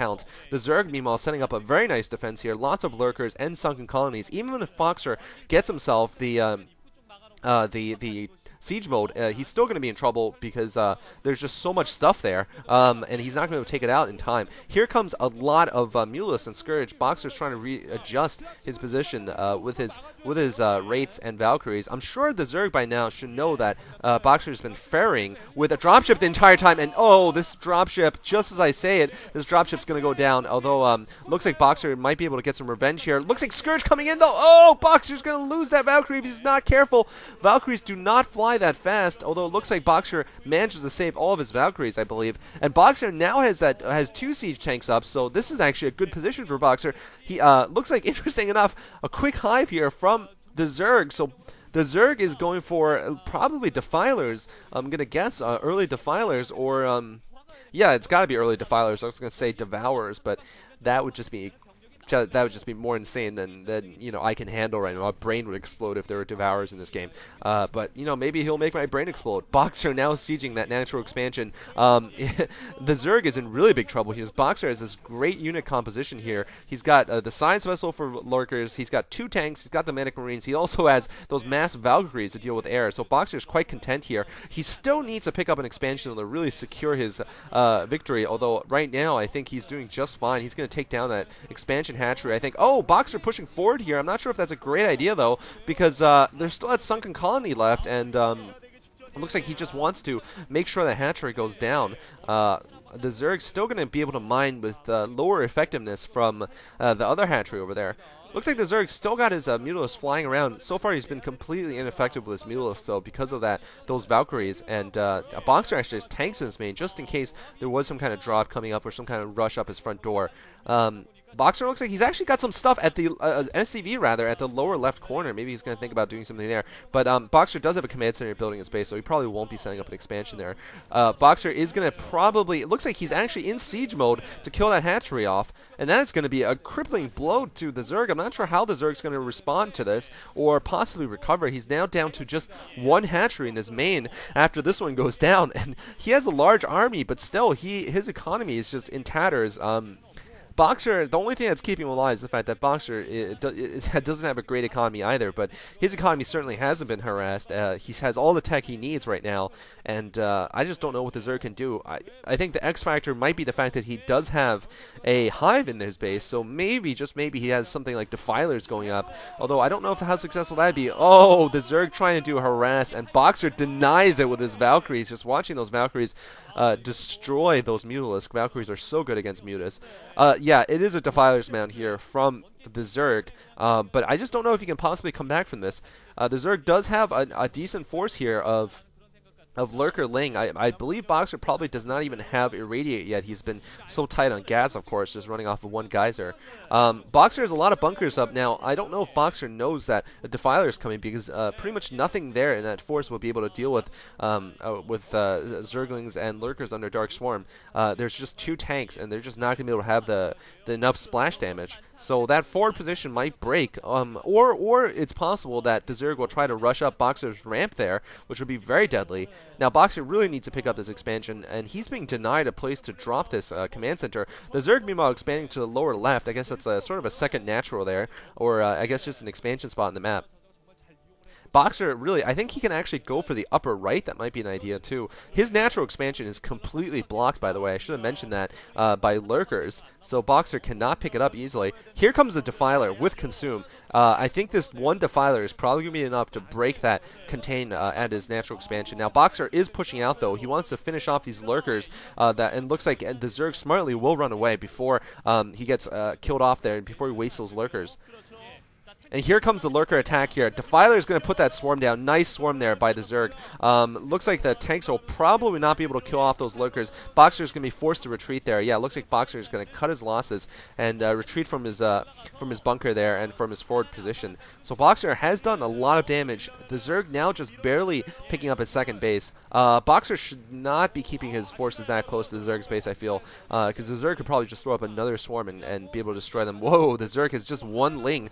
count. The Zerg, meanwhile, setting up a very nice defense here. Lots of lurkers and sunken colonies. Even if Boxer gets himself the siege mode, he's still going to be in trouble because there's just so much stuff there, and he's not going to be able to take it out in time. Here comes a lot of Mulus and Scourge. Boxer's trying to readjust his position with his Wraiths and Valkyries. I'm sure the Zerg by now should know that Boxer's been ferrying with a dropship the entire time, and oh, this dropship, just as I say it, this dropship's going to go down, although looks like Boxer might be able to get some revenge here. Looks like Scourge coming in, though. Oh, Boxer's going to lose that Valkyrie if he's not careful. Valkyries do not fly that fast, although it looks like Boxer manages to save all of his Valkyries, I believe. And Boxer now has 2 siege tanks up, so this is actually a good position for Boxer. He looks like, interesting enough, a quick hive here from the Zerg. So the Zerg is going for probably Defilers. I'm gonna guess early Defilers, or yeah, it's got to be early Defilers. I was gonna say Devourers, but that would just be more insane than you know I can handle right now. My brain would explode if there were Devourers in this game. But you know, maybe he'll make my brain explode. Boxer now sieging that natural expansion. The Zerg is in really big trouble here. Boxer has this great unit composition here. He's got the Science Vessel for lurkers. He's got 2 tanks. He's got the Manic Marines. He also has those mass Valkyries to deal with air. So Boxer is quite content here. He still needs to pick up an expansion to really secure his victory. Although right now I think he's doing just fine. He's going to take down that expansion hatchery, I think. Oh, Boxer pushing forward here. I'm not sure if that's a great idea, though, because there's still that sunken colony left, and it looks like he just wants to make sure the hatchery goes down. The Zerg's still going to be able to mine with lower effectiveness from the other hatchery over there. Looks like the Zerg still got his Mutalisk flying around. So far, he's been completely ineffective with his Mutalisk, though, because of those Valkyries. And a Boxer actually has tanks in his main, just in case there was some kind of drop coming up or some kind of rush up his front door. Boxer looks like he's actually got some stuff at the SCV, rather, at the lower left corner. Maybe he's going to think about doing something there. But Boxer does have a command center building in space, so he probably won't be setting up an expansion there. Boxer is going to probably... It looks like he's actually in siege mode to kill that hatchery off, and that's going to be a crippling blow to the Zerg. I'm not sure how the Zerg's going to respond to this or possibly recover. He's now down to just 1 hatchery in his main after this one goes down, and he has a large army, but still, his economy is just in tatters. Boxer, the only thing that's keeping him alive is the fact that Boxer doesn't have a great economy either, but his economy certainly hasn't been harassed. He has all the tech he needs right now, and I just don't know what the Zerg can do. I think the X factor might be the fact that he does have a hive in his base, so maybe, just maybe, he has something like Defilers going up, although I don't know how successful that'd be. Oh, the Zerg trying to do harass, and Boxer denies it with his Valkyries. Just watching those Valkyries destroy those Mutalisk. Valkyries are so good against Mutas. Yeah, it is a Defiler's mount here from the Zerg, but I just don't know if he can possibly come back from this. The Zerg does have a decent force here of Lurker Ling. I believe Boxer probably does not even have Irradiate yet. He's been so tight on gas, of course, just running off of 1 geyser. Boxer has a lot of bunkers up now. I don't know if Boxer knows that a Defiler is coming, because pretty much nothing there in that force will be able to deal with Zerglings and Lurkers under Dark Swarm. There's just 2 tanks, and they're just not going to be able to have the enough splash damage. So that forward position might break, or it's possible that the Zerg will try to rush up Boxer's ramp there, which would be very deadly. Now, Boxer really needs to pick up this expansion, and he's being denied a place to drop this command center. The Zerg, meanwhile, expanding to the lower left. I guess that's sort of a second natural there, or I guess just an expansion spot in the map. Boxer, really, I think he can actually go for the upper right. That might be an idea, too. His natural expansion is completely blocked, by the way. I should have mentioned that, by Lurkers. So Boxer cannot pick it up easily. Here comes the Defiler with Consume. I think this 1 Defiler is probably going to be enough to break that contain at his natural expansion. Now, Boxer is pushing out, though. He wants to finish off these Lurkers, and looks like the Zerg smartly will run away before he gets killed off there, and before he wastes those Lurkers. And here comes the Lurker attack here. Defiler is going to put that swarm down. Nice swarm there by the Zerg. Looks like the tanks will probably not be able to kill off those Lurkers. Boxer is going to be forced to retreat there. Yeah, it looks like Boxer is going to cut his losses and retreat from his bunker there and from his forward position. So Boxer has done a lot of damage. The Zerg now just barely picking up his second base. Boxer should not be keeping his forces that close to the Zerg's base, I feel, because the Zerg could probably just throw up another swarm and be able to destroy them. Whoa, the Zerg has just one Ling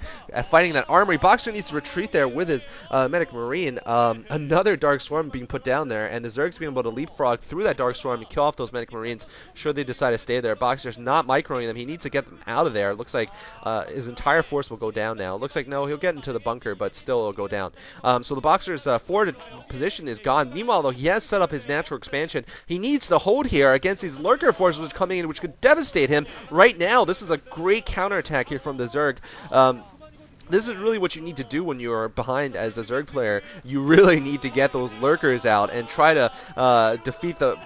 fighting that armory. Boxer needs to retreat there with his Medic Marine. Another Dark Swarm being put down there, and the Zerg's being able to leapfrog through that Dark Swarm and kill off those Medic Marines should they decide to stay there. Boxer's not microing them. He needs to get them out of there. It looks like his entire force will go down now. It looks like, no, he'll get into the bunker, but still it'll go down. So the Boxer's forward position is gone. Meanwhile, though, he has set up his natural expansion. He needs to hold here against these Lurker forces which are coming in, which could devastate him right now. This is a great counterattack here from the Zerg. This is really what you need to do when you're behind as a Zerg player. You really need to get those Lurkers out and try to defeat the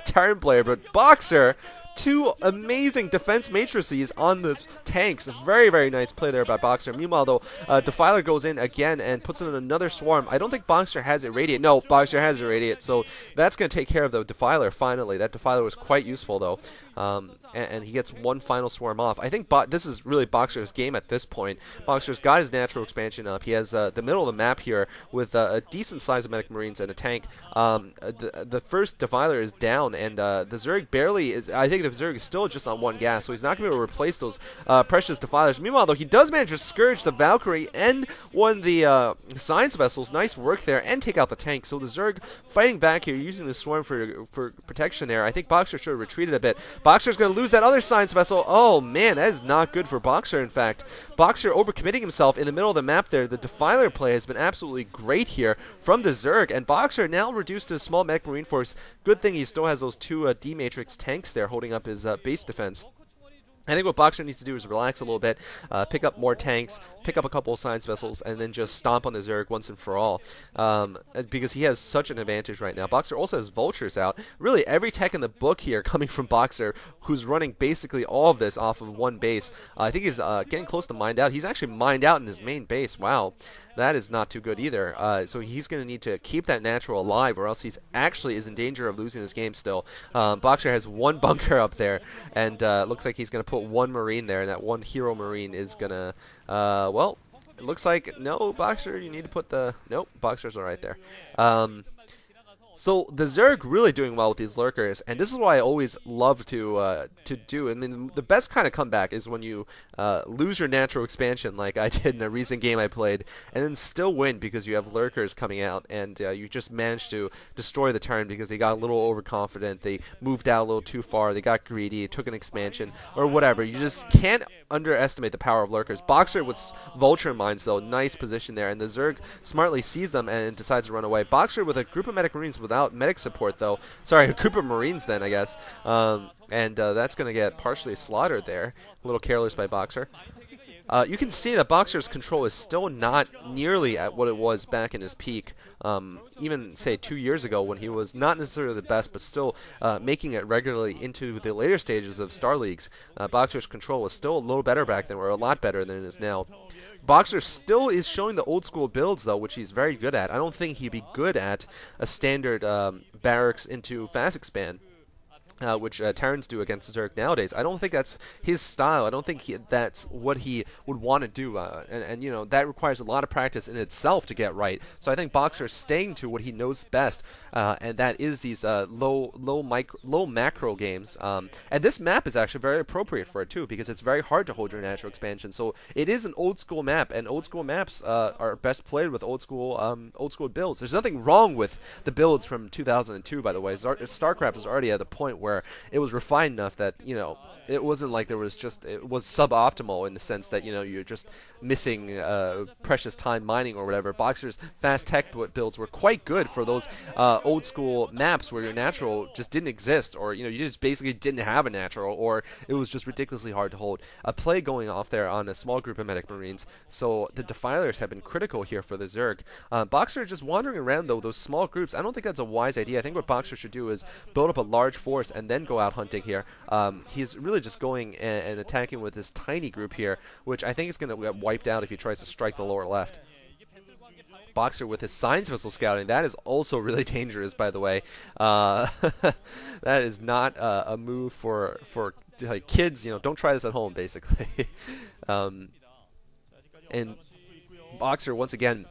Terran player. But Boxer, two amazing defense matrices on the tanks. Very, very nice play there by Boxer. Meanwhile, though, Defiler goes in again and puts in another swarm. I don't think Boxer has Irradiate. No, Boxer has Irradiate, so that's going to take care of the Defiler finally. That Defiler was quite useful, though. And he gets one final swarm off. I think this is really Boxer's game at this point. Boxer's got his natural expansion up. He has the middle of the map here with a decent size of Medic Marines and a tank. The first Defiler is down, and the Zerg barely is. I think the Zerg is still just on one gas, so he's not going to be able to replace those precious Defilers. Meanwhile, though, he does manage to scourge the Valkyrie and one of the Science Vessels. Nice work there, and take out the tank. So the Zerg fighting back here, using the swarm for protection there. I think Boxer should have retreated a bit. Boxer's going to lose that other Science Vessel. Oh, man, that is not good for Boxer, in fact. Boxer overcommitting himself in the middle of the map there. The Defiler play has been absolutely great here from the Zerg, and Boxer now reduced to a small Mech Marine force. Good thing he still has those two D-Matrix tanks there holding up his base defense. I think what Boxer needs to do is relax a little bit, pick up more tanks, pick up a couple of Science Vessels, and then just stomp on the Zerg once and for all. Because he has such an advantage right now. Boxer also has Vultures out. Really, every tech in the book here coming from Boxer, who's running basically all of this off of one base. I think he's getting close to mined out. He's actually mined out in his main base. Wow. That is not too good either. So he's going to need to keep that natural alive, or else he's actually is in danger of losing this game still. Boxer has one bunker up there, and looks like he's going to put one Marine there, and that one Hero Marine is going to, well, it looks like, no, Boxer, you need to put the, nope, Boxer's all right there. So the Zerg really doing well with these Lurkers, and this is what I always love to do. And then the best kind of comeback is when you lose your natural expansion, like I did in a recent game I played, and then still win because you have Lurkers coming out, and you just managed to destroy the turn because they got a little overconfident, they moved out a little too far, they got greedy, took an expansion, or whatever. You just can't underestimate the power of Lurkers. Boxer with Vulture Mines, though, nice position there, and the Zerg smartly sees them and decides to run away. Boxer with a group of Medic Marines without medic support, though. Sorry, a group of Marines then, I guess. And that's going to get partially slaughtered there. A little careless by Boxer. You can see that Boxer's control is still not nearly at what it was back in his peak. Even, say, 2 years ago when he was not necessarily the best, but still making it regularly into the later stages of Star Leagues. Boxer's control was still a little better back then, or a lot better than it is now. Boxer still is showing the old school builds, though, which he's very good at. I don't think he'd be good at a standard barracks into fast expand. Which Terrans do against the Zerg nowadays. I don't think that's his style. I don't think that's what he would want to do. And you know, that requires a lot of practice in itself to get right. So I think Boxer is staying to what he knows best, and that is these low macro games. And this map is actually very appropriate for it too, because it's very hard to hold your natural expansion. So it is an old school map, and old school maps are best played with old school builds. There's nothing wrong with the builds from 2002, by the way. StarCraft was already at the point where it was refined enough that, you know, it wasn't like there was just, it was suboptimal in the sense that, you know, you're just missing precious time mining or whatever. Boxer's fast tech builds were quite good for those old school maps where your natural just didn't exist, or, you know, you just basically didn't have a natural, or it was just ridiculously hard to hold. A play going off there on a small group of Medic Marines, so the Defilers have been critical here for the Zerg. Boxer just wandering around, though, those small groups, I don't think that's a wise idea. I think what Boxer should do is build up a large force and then go out hunting here. He's really just going and attacking with this tiny group here, which I think is going to get wiped out if he tries to strike the lower left. Boxer with his Science Vessel scouting, that is also really dangerous, by the way. That is not a move for like, kids. You know, don't try this at home, basically. And Boxer, once again,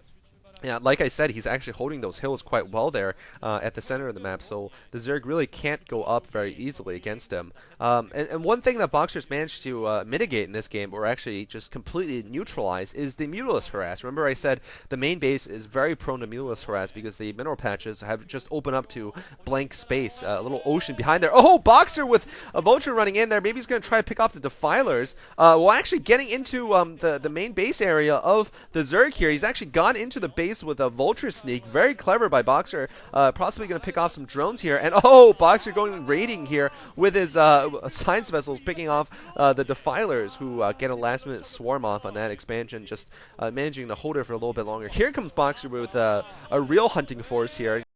Yeah, like I said, he's actually holding those hills quite well there at the center of the map, so the Zerg really can't go up very easily against him. And one thing that Boxers managed to mitigate in this game, or actually just completely neutralize, is the Mutalisk harass. Remember I said the main base is very prone to Mutalisk harass because the mineral patches have just opened up to blank space, a little ocean behind there. Oh, Boxer with a Vulture running in there. Maybe he's going to try to pick off the Defilers. Well, actually getting into the main base area of the Zerg here. He's actually gone into the base with a Vulture sneak. Very clever by Boxer. Possibly going to pick off some drones here. And oh, Boxer going raiding here with his science vessels, picking off the Defilers, who get a last minute swarm off on that expansion, just managing to hold it for a little bit longer. Here comes Boxer with a real hunting force here.